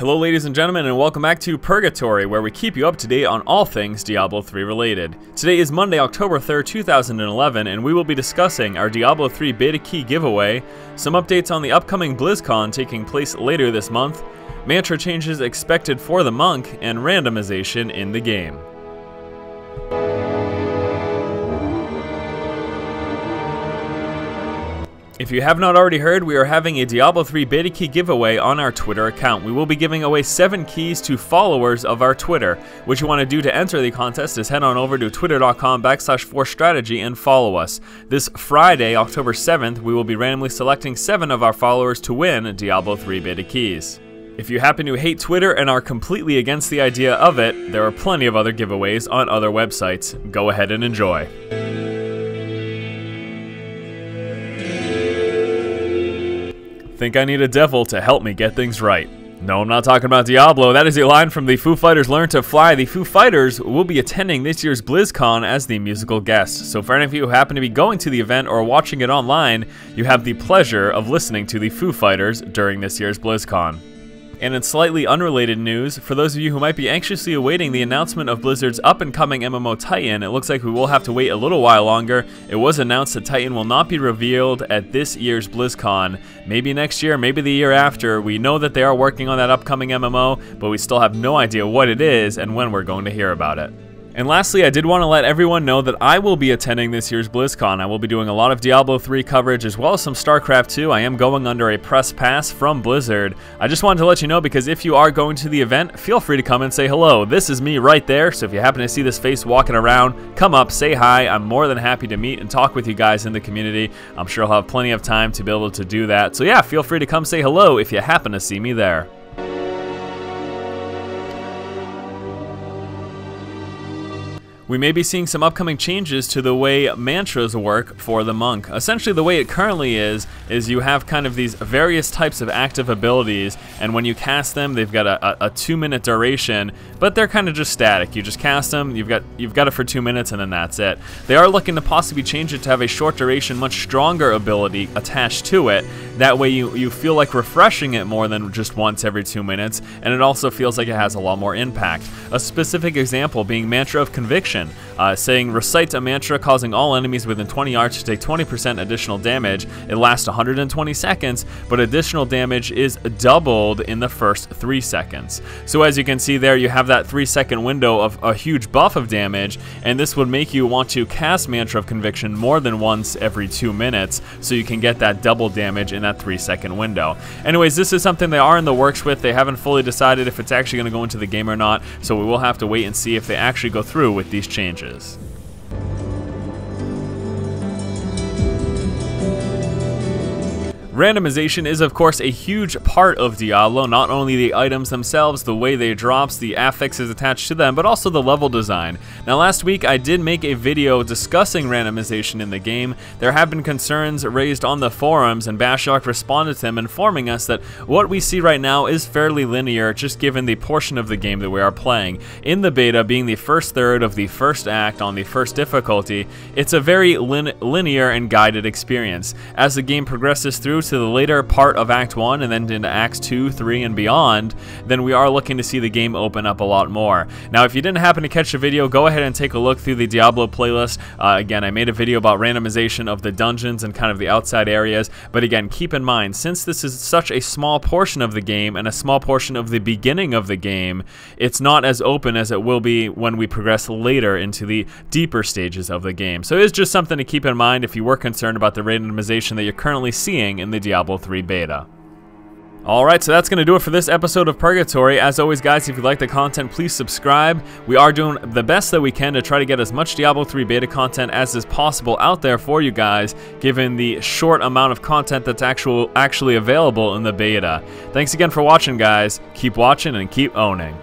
Hello ladies and gentlemen, and welcome back to Purgatory, where we keep you up to date on all things Diablo 3 related. Today is Monday, October 3rd, 2011, and we will be discussing our Diablo 3 beta key giveaway, some updates on the upcoming Blizzcon taking place later this month, mantra changes expected for the monk, and randomization in the game. If you have not already heard, we are having a Diablo 3 beta key giveaway on our Twitter account. We will be giving away 7 keys to followers of our Twitter. What you want to do to enter the contest is head on over to twitter.com/4strategy and follow us. This Friday, October 7th, we will be randomly selecting 7 of our followers to win Diablo 3 beta keys. If you happen to hate Twitter and are completely against the idea of it, there are plenty of other giveaways on other websites. Go ahead and enjoy. Think I need a devil to help me get things right. No, I'm not talking about Diablo. That is a line from the Foo Fighters' Learn to Fly. The Foo Fighters will be attending this year's Blizzcon as the musical guest. So for any of you who happen to be going to the event or watching it online, you have the pleasure of listening to the Foo Fighters during this year's Blizzcon. And in slightly unrelated news, for those of you who might be anxiously awaiting the announcement of Blizzard's up-and-coming MMO Titan, it looks like we will have to wait a little while longer. It was announced that Titan will not be revealed at this year's BlizzCon. Maybe next year, maybe the year after. We know that they are working on that upcoming MMO, but we still have no idea what it is and when we're going to hear about it. And lastly, I did want to let everyone know that I will be attending this year's BlizzCon. I will be doing a lot of Diablo 3 coverage as well as some StarCraft 2. I am going under a press pass from Blizzard. I just wanted to let you know because if you are going to the event, feel free to come and say hello. This is me right there, so if you happen to see this face walking around, come up, say hi. I'm more than happy to meet and talk with you guys in the community. I'm sure I'll have plenty of time to be able to do that. So yeah, feel free to come say hello if you happen to see me there. We may be seeing some upcoming changes to the way mantras work for the monk. Essentially, the way it currently is you have kind of these various types of active abilities, and when you cast them, they've got a 2-minute duration, but they're kind of just static. You just cast them, you've got it for 2 minutes, and then that's it. They are looking to possibly change it to have a short duration, much stronger ability attached to it. That way you feel like refreshing it more than just once every 2 minutes, and it also feels like it has a lot more impact. A specific example being Mantra of Conviction. Saying recite a mantra causing all enemies within 20 yards to take 20% additional damage. It lasts 120 seconds, but additional damage is doubled in the first 3 seconds. So as you can see there, you have that 3-second window of a huge buff of damage, and this would make you want to cast Mantra of Conviction more than once every 2 minutes, so you can get that double damage in that 3-second window. Anyways, this is something they are in the works with. They haven't fully decided if it's actually going to go into the game or not, so we will have to wait and see if they actually go through with these changes. Randomization is of course a huge part of Diablo, not only the items themselves, the way they drops, the affixes attached to them, but also the level design. Now last week I did make a video discussing randomization in the game. There have been concerns raised on the forums, and Bashark responded to them informing us that what we see right now is fairly linear, just given the portion of the game that we are playing. In the beta, being the first third of the first act on the first difficulty, it's a very linear and guided experience. As the game progresses through to the later part of Act 1 and then into Acts 2, 3, and beyond, then we are looking to see the game open up a lot more. Now, if you didn't happen to catch the video, go ahead and take a look through the Diablo playlist. Again, I made a video about randomization of the dungeons and kind of the outside areas, but again, keep in mind, since this is such a small portion of the game and a small portion of the beginning of the game, it's not as open as it will be when we progress later into the deeper stages of the game. So it's just something to keep in mind if you were concerned about the randomization that you're currently seeing in the Diablo 3 beta. Alright, so that's going to do it for this episode of Purgatory. As always, guys, if you like the content, please subscribe. We are doing the best that we can to try to get as much Diablo 3 beta content as is possible out there for you guys, given the short amount of content that's actually available in the beta. Thanks again for watching, guys. Keep watching and keep owning.